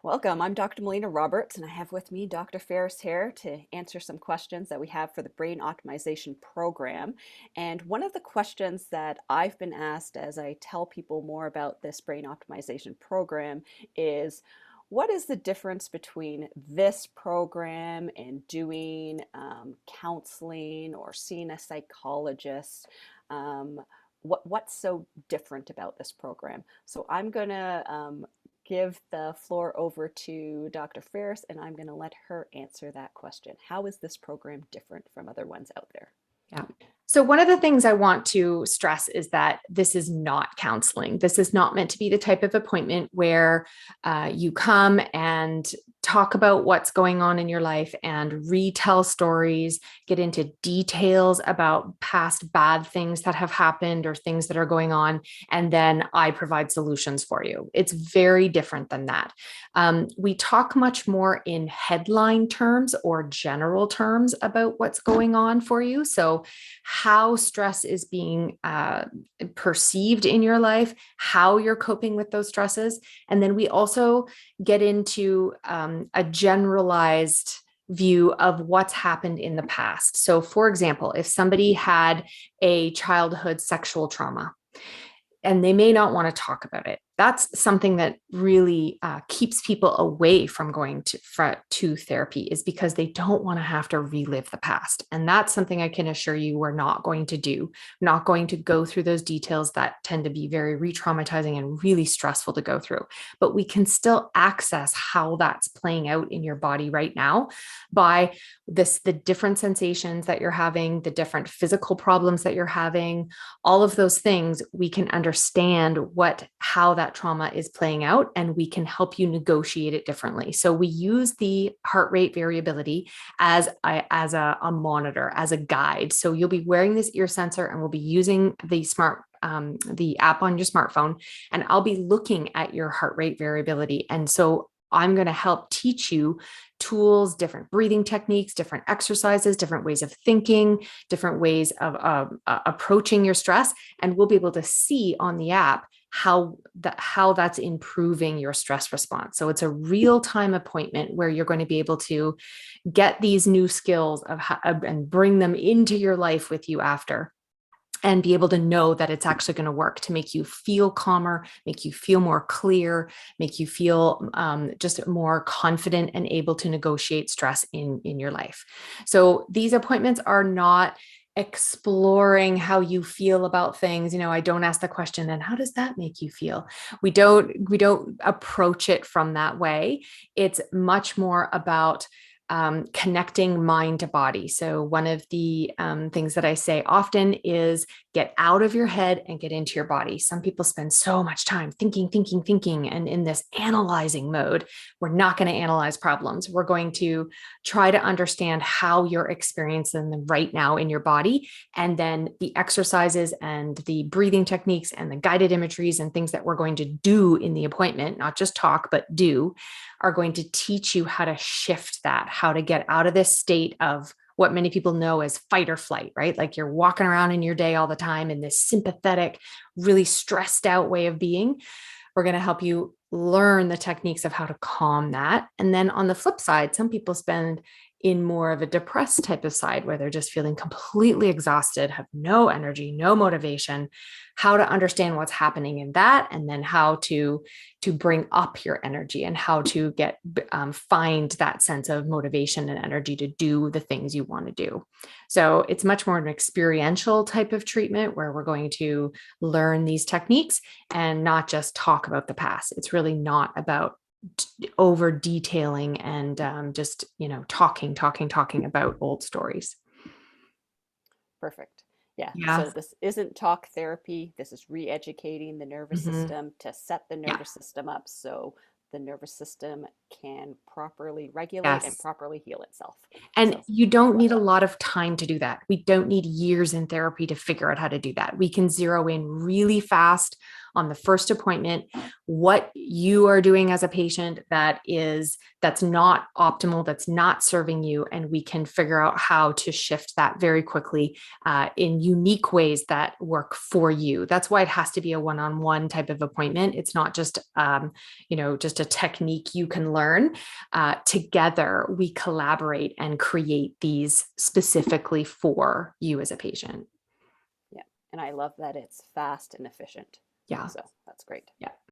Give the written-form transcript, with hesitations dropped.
Welcome. I'm Dr. Melina Roberts, and I have with me Dr. Ferris here to answer some questions that we have for the Brain Optimization Program. And one of the questions that I've been asked as I tell people more about this Brain Optimization Program is, what is the difference between this program and doing counseling or seeing a psychologist? Um, what's so different about this program? So I'm going to give the floor over to Dr. Ferris, and I'm going to let her answer that question. How is this program different from other ones out there? Yeah. So, one of the things I want to stress is that this is not counseling. This is not meant to be the type of appointment where you come and talk about what's going on in your life and retell stories, get into details about past bad things that have happened or things that are going on, and then I provide solutions for you. It's very different than that. We talk much more in headline terms or general terms about what's going on for you. So, how stress is being perceived in your life, how you're coping with those stresses. And then we also get into a generalized view of what's happened in the past. So, for example, if somebody had a childhood sexual trauma, and they may not want to talk about it. That's something that really keeps people away from going to therapy, is because they don't want to have to relive the past. And that's something I can assure you we're not going to do, not going to go through those details that tend to be very re-traumatizing and really stressful to go through. But we can still access how that's playing out in your body right now by the different sensations that you're having, the different physical problems that you're having, all of those things. We can understand how that trauma is playing out, and we can help you negotiate it differently. So we use the heart rate variability as a monitor, as a guide. So you'll be wearing this ear sensor, and we'll be using the app on your smartphone, and I'll be looking at your heart rate variability. And so I'm going to help teach you tools, different breathing techniques, different exercises, different ways of thinking, different ways of approaching your stress. And we'll be able to see on the app how that's improving your stress response. So it's a real-time appointment where you're going to be able to get these new skills and bring them into your life with you after, and be able to know that it's actually going to work to make you feel calmer, make you feel more clear, make you feel just more confident and able to negotiate stress in your life. So these appointments are not exploring how you feel about things. I don't ask the question, and how does that make you feel? We don't approach it from that way. It's much more about connecting mind to body. So one of the things that I say often is get out of your head and get into your body. Some people spend so much time thinking, and in this analyzing mode. We're not going to analyze problems. We're going to try to understand how you're experiencing them right now in your body. And then the exercises and the breathing techniques and the guided imageries and things that we're going to do in the appointment, not just talk, but do, are going to teach you how to shift that, how to get out of this state of what many people know as fight or flight, right? Like you're walking around in your day all the time in this sympathetic, really stressed out way of being. We're going to help you learn the techniques of how to calm that. And then on the flip side, some people spend in more of a depressed type of side where they're just feeling completely exhausted, have no energy, no motivation, how to understand what's happening in that, and then how to bring up your energy and how to find that sense of motivation and energy to do the things you want to do. So it's much more an experiential type of treatment where we're going to learn these techniques and not just talk about the past. It's really not about over detailing and just talking about old stories. Perfect. Yeah. Yeah. So this isn't talk therapy. This is re-educating the nervous Mm-hmm. system to set the Yeah. nervous system up so the nervous system can properly regulate and Yes. properly heal itself. And So you I don't love need a that. lot of time to do that. We don't need years in therapy to figure out how to do that. We can zero in really fast on the first appointment what you are doing as a patient that's not optimal, that's not serving you, and we can figure out how to shift that very quickly in unique ways that work for you. That's why it has to be a one-on-one type of appointment. It's not just just a technique you can learn. Together we collaborate and create these specifically for you as a patient. Yeah. And I love that it's fast and efficient. Yeah. So that's great. Yeah.